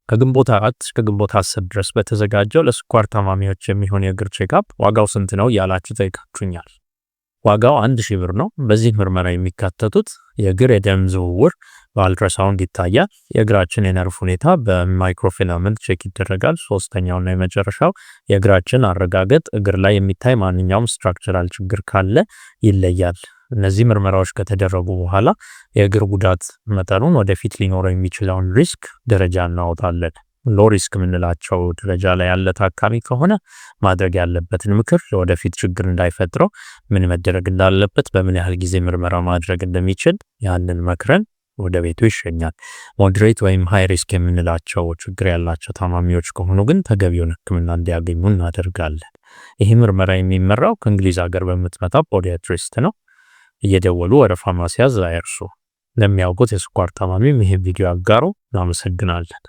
ከግንቦት 4 እስከ ግንቦት 10 ድረስ በተዘጋጀው ለስኳር ታማሚዎች የሚሆን የእግር ቼክአፕ ዋጋው ስንት ነው ያላችሁ ጠይቃችሁኛል። ዋጋው 1000 ብር ነው። በዚህ ምርመራ የሚካተቱት የእግር የደም ዝውውር በአልትራሳውንድ ይታያል። የእግራችን የነርቭ ሁኔታ በማይክሮፊላመንት ቼክ ይደረጋል። ሶስተኛውና የመጨረሻው የእግራችን አረጋገጥ እግር ላይ የሚታይ ማንኛውም ስትራክቸራል ችግር ካለ ይለያል። እነዚህ ምርመራዎች ከተደረጉ በኋላ የእግር ጉዳት መጠኑን ወደፊት ሊኖረው የሚችለውን ሪስክ ደረጃ እናወጣለን። ሎ ሪስክ የምንላቸው ደረጃ ላይ ያለ ታካሚ ከሆነ ማድረግ ያለበትን ምክር ወደፊት ችግር እንዳይፈጥረው ምን መደረግ እንዳለበት፣ በምን ያህል ጊዜ ምርመራ ማድረግ እንደሚችል ያንን መክረን ወደ ቤቱ ይሸኛል። ሞዴሬት ወይም ሃይ ሪስክ የምንላቸው ችግር ያላቸው ታማሚዎች ከሆኑ ግን ተገቢውን ሕክምና እንዲያገኙ እናደርጋለን። ይህ ምርመራ የሚመራው ከእንግሊዝ ሀገር በምትመጣ ፖዲያትሪስት ነው። እየደወሉ ወረፋ ማስያዝ አይርሱ። ለሚያውቁት የስኳር ታማሚም ይህ ቪዲዮ አጋሩ። እናመሰግናለን።